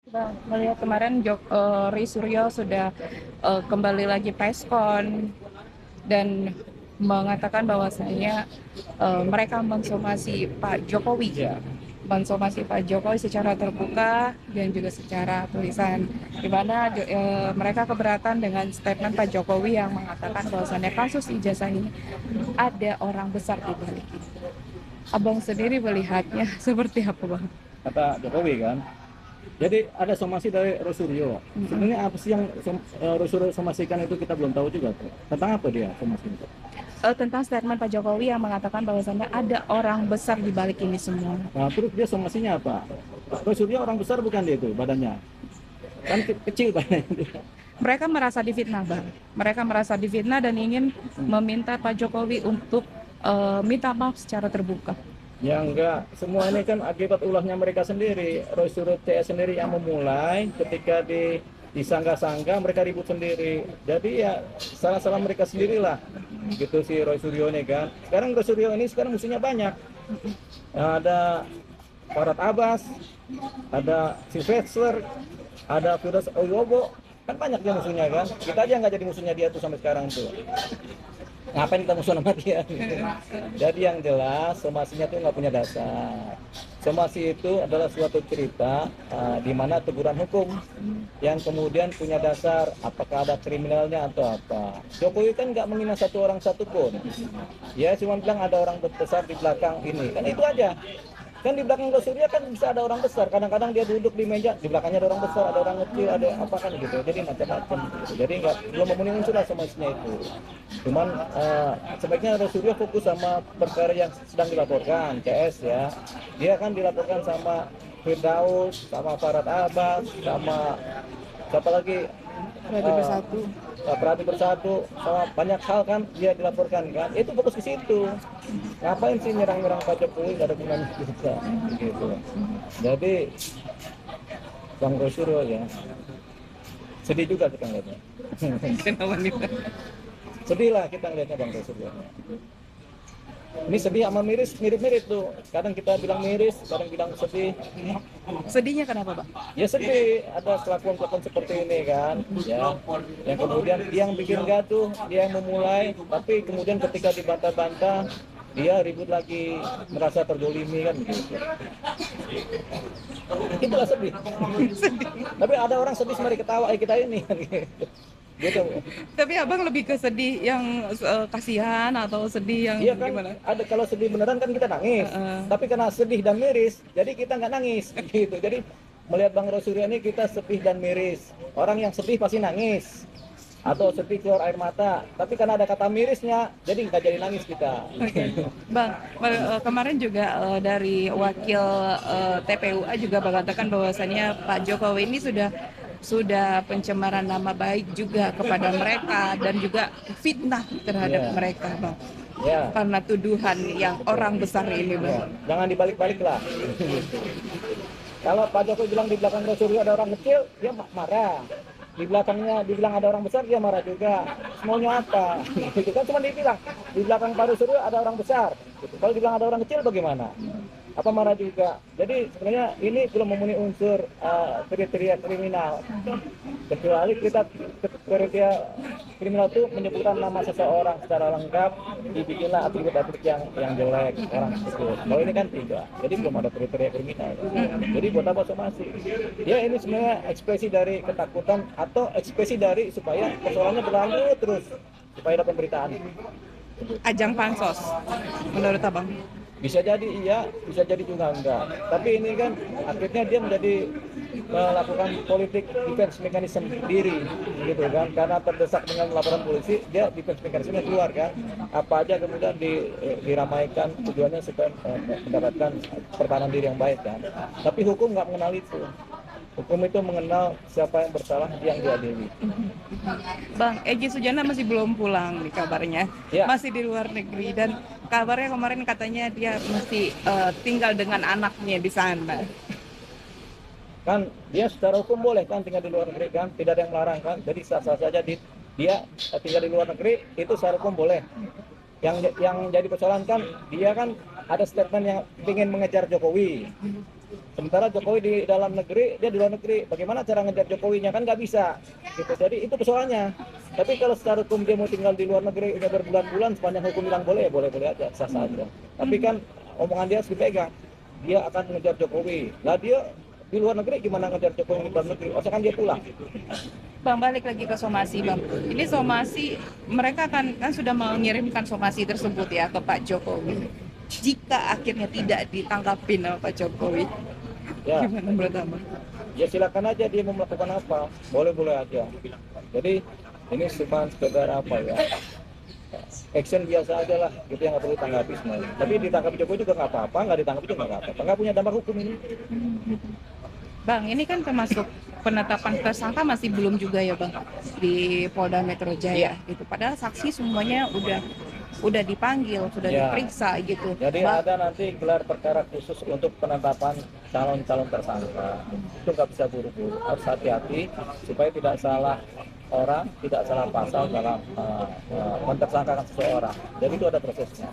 Bang, melihat kemarin Ri Suryo sudah kembali lagi preskon dan mengatakan bahwasanya mereka mensomasi Pak Jokowi, mensomasi Pak Jokowi secara terbuka dan juga secara tulisan, di mana mereka keberatan dengan statement Pak Jokowi yang mengatakan bahwasanya kasus ijazah ini ada orang besar di balik ini. Abang sendiri melihatnya seperti apa, Bang? Kata Jokowi kan. Jadi ada somasi dari Rosuryo. Sebenarnya apa sih yang Rosuryo somasikan itu kita belum tahu juga tuh. Tentang apa dia somasi itu? Tentang statement Pak Jokowi yang mengatakan bahwasannya ada orang besar di balik ini semua. Nah, terus dia somasinya apa? Rosuryo orang besar bukan dia itu badannya. Kan kecil badannya. Mereka merasa difitnah, Bang. Mereka merasa difitnah dan ingin meminta Pak Jokowi untuk minta maaf secara terbuka. Ya enggak, semua ini kan akibat ulahnya mereka sendiri. Rosuryo CS sendiri yang memulai ketika disangka-sangka mereka ribut sendiri. Jadi ya salah-salah mereka sendirilah. Gitu si Roy Suryo ini kan. Sekarang Roy Suryo ini sekarang musuhnya banyak. Ada Farhad Abbas, ada Sylvester, ada Firdaus Oyobo, kan banyak dia musuhnya kan. Kita aja nggak jadi musuhnya dia tuh sampai sekarang tuh. Ngapain kita musuh sama dia? Jadi yang jelas somasinya tuh nggak punya dasar. Somasi itu adalah suatu cerita di mana teguran hukum yang kemudian punya dasar apakah ada kriminalnya atau apa. Jokowi kan nggak menghina satu orang satupun. Ya cuma bilang ada orang besar di belakang ini. Kan itu aja. Kan di belakang Surya kan bisa ada orang besar. Kadang-kadang dia duduk di meja, di belakangnya ada orang besar, ada orang kecil, ada apa kan gitu. Jadi macam-macam. Gitu. Jadi belum memenuhi unsur lah somasinya itu. Cuman sebaiknya Surya fokus sama perkara yang sedang dilaporkan, CS ya. Dia kan dilaporkan sama Firdaus, sama Farhad Abbas, sama siapa lagi? Berarti bersatu. Berarti bersatu, sama banyak hal kan dia dilaporkan kan. Itu fokus ke situ. Ngapain sih nyerang-nyerang Pak Jokowi, gak ada gunanya juga gitu. Jadi Bang Rosuryo ya sedih juga kita ngeliatnya. Kenapa nih? Sedih lah kita ngeliatnya Bang Rosuryo. Ini sedih sama miris, mirip-mirip tuh. Kadang kita bilang miris, kadang bilang sedih. Sedihnya kenapa, Pak? Ya sedih, ada kelakuan-kelakuan seperti ini kan. Ya, yang kemudian dia yang bikin gaduh, dia yang memulai, tapi kemudian ketika dibantah-bantah, dia ribut lagi, merasa terdolimi kan begitu. Itulah sedih. Tapi ada orang sedih sembari ketawa kita ini kan gitu. Tapi abang lebih ke sedih yang kasihan atau sedih yang Iya kan, gimana? ada kalau sedih beneran kan kita nangis. Tapi karena sedih dan miris, jadi kita nggak nangis gitu. Jadi melihat Bang Rosuryo ini kita sedih dan miris. Orang yang sedih pasti nangis atau sedih keluar air mata. Tapi karena ada kata mirisnya, jadi nggak jadi nangis kita. Oke. Bang, kemarin juga dari wakil TPUA juga mengatakan bahwasannya Pak Jokowi ini sudah pencemaran nama baik juga kepada mereka dan juga fitnah terhadap mereka, Bang. Ya. Karena tuduhan yang orang besar ini, Bang. Jangan dibalik-balik lah. Kalau Pak Jokowi bilang di belakang Rosuryo ada orang kecil, dia marah. Di belakangnya dibilang ada orang besar, dia marah juga. Semuanya apa? Itu kan cuma dibilang di belakang Pak Rosuryo ada orang besar. Kalau dibilang ada orang kecil bagaimana? Apa marah juga? Jadi sebenarnya ini belum memenuhi unsur kriteria kriminal. Kecuali kita kriteria kriminal itu menyebutkan nama seseorang secara lengkap, dibikinlah atribut-atribut yang jelek orang tersebut. Kalau ini kan tidak, jadi belum ada kriteria kriminal. Jadi buat apa somasi? Ya ini sebenarnya ekspresi dari ketakutan atau ekspresi dari supaya persoalannya berlanjut terus supaya ada pemberitaan. Ajang pansos, menurut abang? Bisa jadi iya, bisa jadi juga enggak. Tapi ini kan akhirnya dia menjadi melakukan politik defense mechanism sendiri gitu kan, karena terdesak dengan laporan polisi, dia defense mechanismnya keluar kan, apa aja kemudian diramaikan tujuannya supaya mendapatkan pertahanan diri yang baik kan. Tapi hukum nggak mengenal itu. Hukum itu mengenal siapa yang bersalah, yang diadili. Bang, Egy Sujana masih belum pulang nih kabarnya, Ya. masih di luar negeri dan kabarnya kemarin katanya dia masih tinggal dengan anaknya di sana. Kan dia secara hukum boleh kan tinggal di luar negeri kan, tidak ada yang melarang kan, jadi sah-sah saja dia tinggal di luar negeri itu secara hukum boleh. Yang jadi persoalan kan dia kan ada statement yang ingin mengejar Jokowi. Sementara Jokowi di dalam negeri, dia di luar negeri. Bagaimana cara ngejar Jokowinya? Kan nggak bisa. Gitu. Jadi itu persoalannya. Tapi kalau secara hukum dia mau tinggal di luar negeri udah berbulan-bulan, sepanjang hukum bilang boleh, ya boleh-boleh aja, sah saja. Tapi kan omongan dia harus dipegang. Dia akan mengejar Jokowi. Lah dia di luar negeri gimana ngejar Jokowi di luar negeri? Kan dia pulang. Bang, balik lagi ke somasi, Bang. Ini somasi, mereka kan sudah mengirimkan somasi tersebut ya ke Pak Jokowi. Jika akhirnya tidak ditangkapin sama Pak Jokowi, Ya, gimana menurut Abang? ya silakan aja dia mau melakukan apa, boleh-boleh aja. Jadi ini cuma sekedar apa ya, action biasa aja lah, gitu yang nggak perlu ditanggapi semuanya. Tapi ditangkap Jokowi juga nggak apa-apa, nggak ditangkap juga nggak apa-apa, nggak punya dampak hukum ini. Bang, ini kan termasuk penetapan tersangka masih belum juga ya, Bang, di Polda Metro Jaya gitu. Padahal saksi semuanya udah dipanggil, sudah Ya. diperiksa gitu. Jadi ada nanti gelar perkara khusus untuk penetapan calon-calon tersangka. Itu nggak bisa buru-buru, harus hati-hati supaya tidak salah orang, tidak salah pasal dalam mentersangkakan seseorang. Jadi itu ada prosesnya.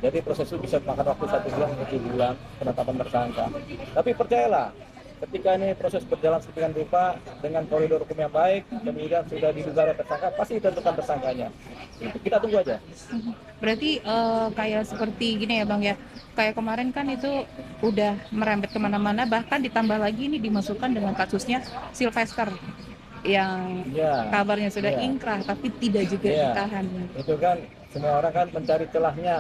Jadi proses itu bisa makan waktu 1 bulan, 7 bulan penetapan tersangka. Tapi percayalah, ketika ini proses berjalan sedemikian rupa dengan koridor hukum yang baik, kemudian sudah diduga ada tersangka, pasti ditentukan tersangkanya. Kita tunggu aja. Berarti kayak seperti gini ya, Bang ya. Kayak kemarin kan itu udah merembet kemana-mana, bahkan ditambah lagi ini dimasukkan dengan kasusnya Sylvester yang Ya. kabarnya sudah Ya. ingkrah tapi tidak juga Iya. ditahan. Itu kan semua orang kan mencari celahnya,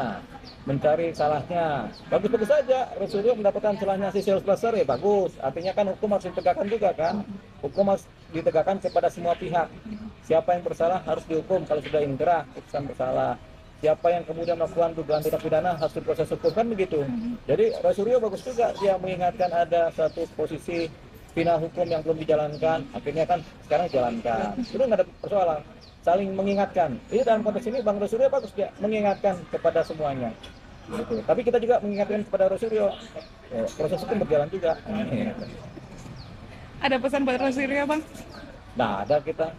mencari salahnya. Bagus-bagus saja Rosario mendapatkan celahnya si Sylvester, ya bagus. Artinya kan hukum harus ditegakkan juga kan. Hukum harus ditegakkan kepada semua pihak. Siapa yang bersalah harus dihukum kalau sudah ingkrah, putusan bersalah. Siapa yang kemudian melakukan dugaan tindak pidana harus diproses hukum, kan begitu. Jadi Rosario bagus juga dia mengingatkan ada satu posisi final hukum yang belum dijalankan, akhirnya kan sekarang jalankan. Itu nggak ada persoalan, saling mengingatkan. Ini dalam konteks ini Bang Rosario bagus dia mengingatkan kepada semuanya. Gitu. Tapi kita juga mengingatkan kepada Rosario, proses hukum berjalan juga. Ada pesan buat Rosario, Bang? Nah, ada kita